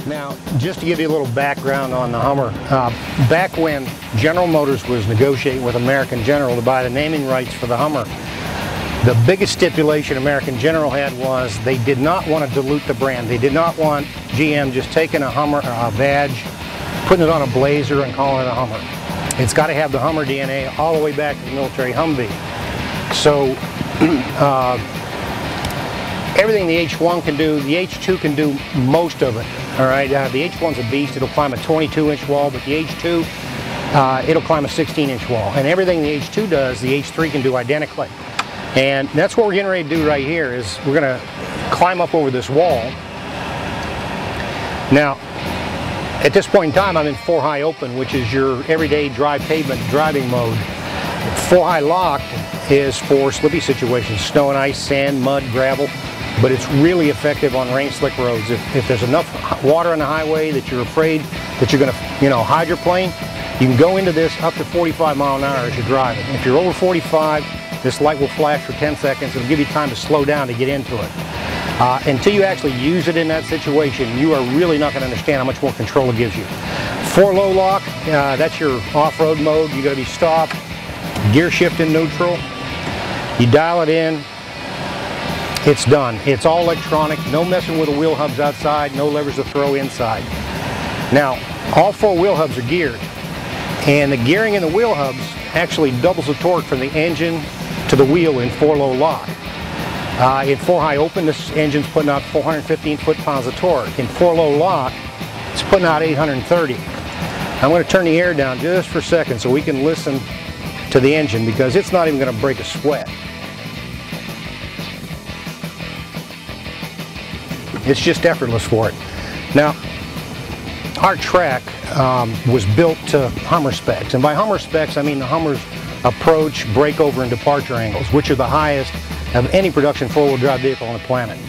Now, just to give you a little background on the Hummer, back when General Motors was negotiating with American General to buy the naming rights for the Hummer, the biggest stipulation American General had was they did not want to dilute the brand. They did not want GM just taking a Hummer, a badge, putting it on a Blazer and calling it a Hummer. It's got to have the Hummer DNA all the way back to the military Humvee. So everything the H1 can do, the H2 can do most of it. All right, the H1's a beast. It'll climb a 22-inch wall, but the H2, it'll climb a 16-inch wall. And everything the H2 does, the H3 can do identically. And that's what we're getting ready to do right here, is we're going to climb up over this wall. Now, at this point in time, I'm in 4 high open, which is your everyday dry pavement driving mode. 4 high locked is for slippy situations, snow and ice, sand, mud, gravel. But it's really effective on rain slick roads. If there's enough water on the highway that you're afraid that you're going to hydroplane, you can go into this up to 45 miles an hour as you're driving. If you're over 45, this light will flash for 10 seconds. It'll give you time to slow down to get into it. Until you actually use it in that situation, you are really not going to understand how much more control it gives you. 4 low lock, that's your off-road mode. You got to be stopped, gear shift in neutral. You dial it in. It's done. It's all electronic, no messing with the wheel hubs outside, no levers to throw inside. Now, all 4 wheel hubs are geared, and the gearing in the wheel hubs actually doubles the torque from the engine to the wheel in 4 low lock. In 4 high open, this engine's putting out 415 foot-pounds of torque. In 4 low lock, it's putting out 830. I'm going to turn the air down just for a second so we can listen to the engine, because it's not even going to break a sweat. It's just effortless for it. Now, our track was built to Hummer specs, and by Hummer specs I mean the Hummer's approach, breakover, and departure angles, which are the highest of any production 4-wheel drive vehicle on the planet.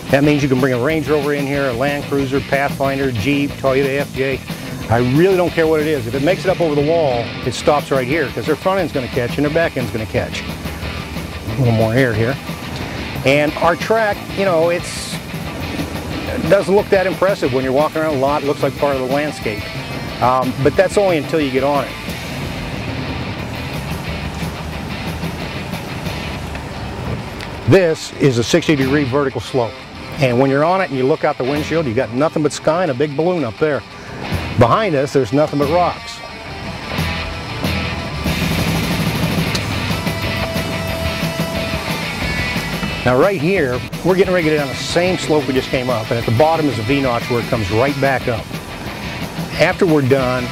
That means you can bring a Range Rover in here, a Land Cruiser, Pathfinder, Jeep, Toyota FJ. I really don't care what it is. If it makes it up over the wall, it stops right here, because their front end's going to catch and their back end's going to catch. A little more air here. And our track, you know, it doesn't look that impressive when you're walking around a lot. It looks like part of the landscape. But that's only until you get on it. This is a 60-degree vertical slope. And when you're on it and you look out the windshield, you got nothing but sky and a big balloon up there. Behind us, there's nothing but rocks. Now right here, we're getting ready to get down the same slope we just came up, and at the bottom is a V-notch where it comes right back up. After we're done,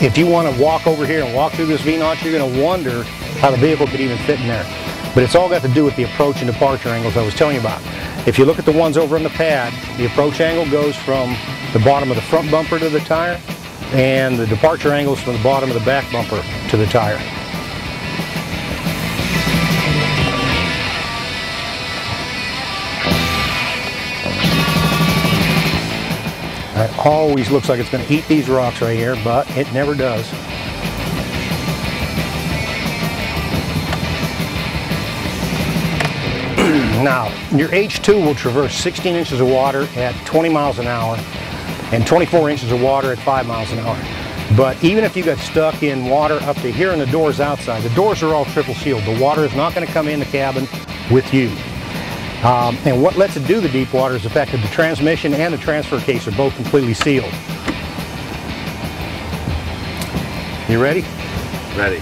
if you want to walk over here and walk through this V-notch, you're going to wonder how the vehicle could even fit in there. But it's all got to do with the approach and departure angles I was telling you about. If you look at the ones over on the pad, the approach angle goes from the bottom of the front bumper to the tire, and the departure angles from the bottom of the back bumper to the tire. It always looks like it's going to eat these rocks right here, but it never does. Now, your H2 will traverse 16 inches of water at 20 miles an hour and 24 inches of water at 5 miles an hour. But even if you got stuck in water up to here and the doors outside, the doors are all triple sealed. The water is not going to come in the cabin with you. And what lets it do the deep water is the fact that the transmission and the transfer case are both completely sealed. You ready? Ready.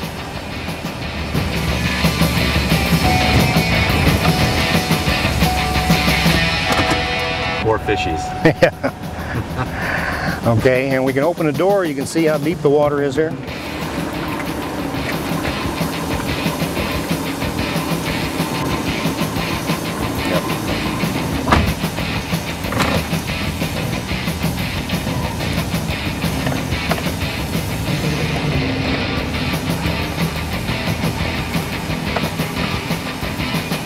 More fishies. Okay, and we can open the door. You can see how deep the water is here.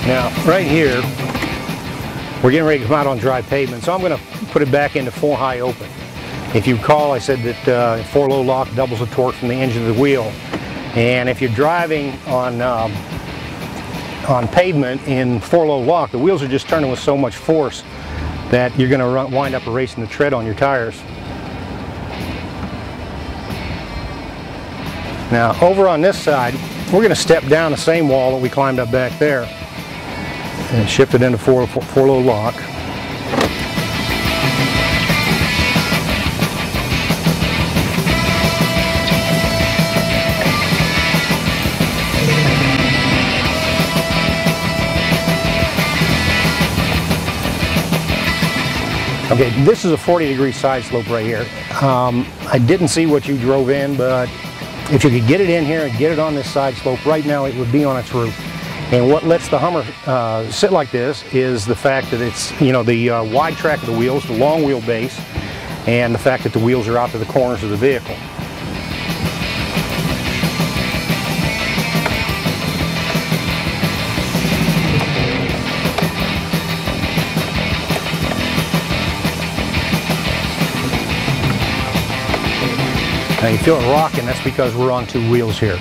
Now, right here, we're getting ready to come out on dry pavement, so I'm going to put it back into 4 high open. If you recall, I said that 4 low lock doubles the torque from the engine to the wheel. And if you're driving on pavement in 4 low lock, the wheels are just turning with so much force that you're going to wind up erasing the tread on your tires. Now over on this side, we're going to step down the same wall that we climbed up back there and shift it into four-low lock. Okay, this is a 40-degree side slope right here. I didn't see what you drove in, but if you could get it in here and get it on this side slope, right now it would be on its roof. And what lets the Hummer sit like this is the fact that it's, you know, the wide track of the wheels, the long wheelbase, and the fact that the wheels are out to the corners of the vehicle. Now you feel it rocking, that's because we're on two wheels here.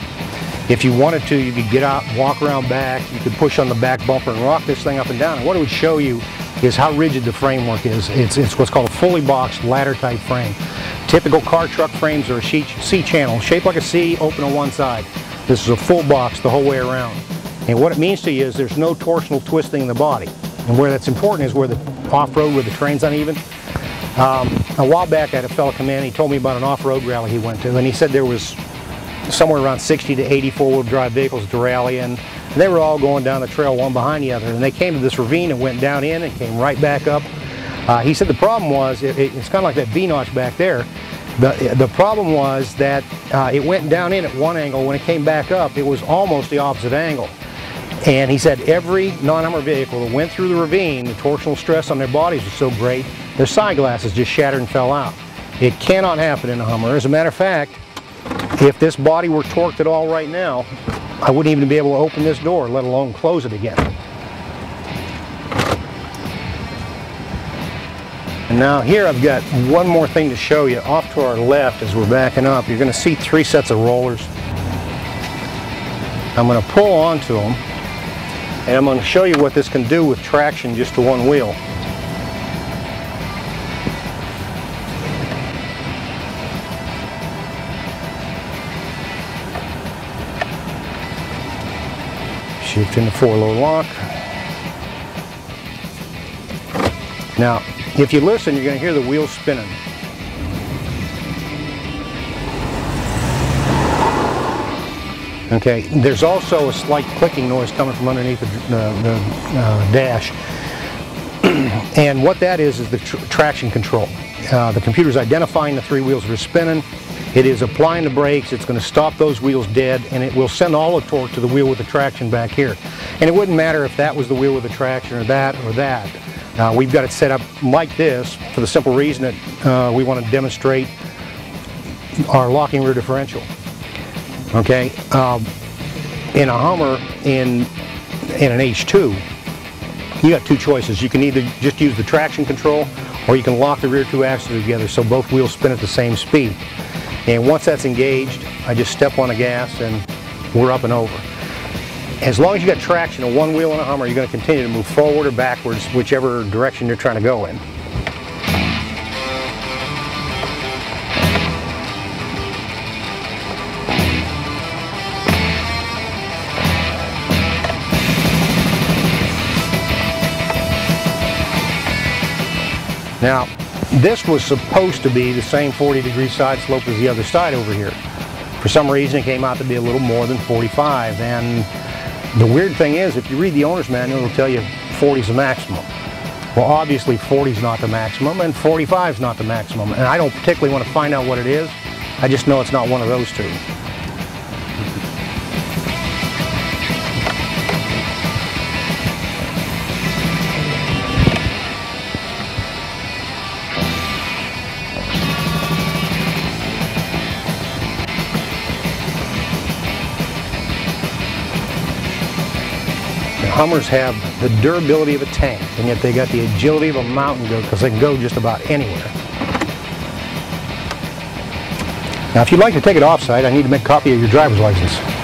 If you wanted to, you could get out, walk around back, you could push on the back bumper and rock this thing up and down. And what it would show you is how rigid the framework is. It's what's called a fully boxed ladder type frame. Typical car truck frames are a C-channel, shaped like a C, open on one side. This is a full box the whole way around. And what it means to you is there's no torsional twisting in the body. And where that's important is where the off-road, where the terrain's uneven. A while back I had a fellow come in, he told me about an off-road rally he went to, and he said there was somewhere around 60 to 80 four-wheel drive vehicles to rally in, and they were all going down the trail one behind the other, and they came to this ravine and went down in and came right back up. He said the problem was, it's kind of like that V-notch back there, the problem was that it went down in at one angle. When it came back up, it was almost the opposite angle. And he said every non-Hummer vehicle that went through the ravine, the torsional stress on their bodies was so great, their side glasses just shattered and fell out. It cannot happen in a Hummer. As a matter of fact, if this body were torqued at all right now, I wouldn't even be able to open this door, let alone close it again. And now here I've got one more thing to show you. Off to our left as we're backing up, you're going to see three sets of rollers. I'm going to pull onto them, and I'm going to show you what this can do with traction just to one wheel. Shift into four-low lock. Now, if you listen, you're going to hear the wheels spinning. Okay, there's also a slight clicking noise coming from underneath the dash. And what that is the traction control. The computer's identifying the three wheels that are spinning. It is applying the brakes. It's going to stop those wheels dead, and it will send all the torque to the wheel with the traction back here. And it wouldn't matter if that was the wheel with the traction or that or that. We've got it set up like this for the simple reason that we want to demonstrate our locking rear differential. Okay, in a Hummer, in an H2, you got two choices. You can either just use the traction control, or you can lock the rear two axles together so both wheels spin at the same speed. And once that's engaged, I just step on the gas and we're up and over. As long as you got traction on one wheel in a Hummer, you're going to continue to move forward or backwards, whichever direction you're trying to go in. Now, this was supposed to be the same 40-degree side slope as the other side over here. For some reason, it came out to be a little more than 45. And the weird thing is, if you read the owner's manual, it'll tell you 40 is the maximum. Well, obviously 40 is not the maximum, and 45 is not the maximum. And I don't particularly want to find out what it is. I just know it's not one of those two. Hummers have the durability of a tank, and yet they got the agility of a mountain goat because they can go just about anywhere. Now, if you'd like to take it off-site, I need to make a copy of your driver's license.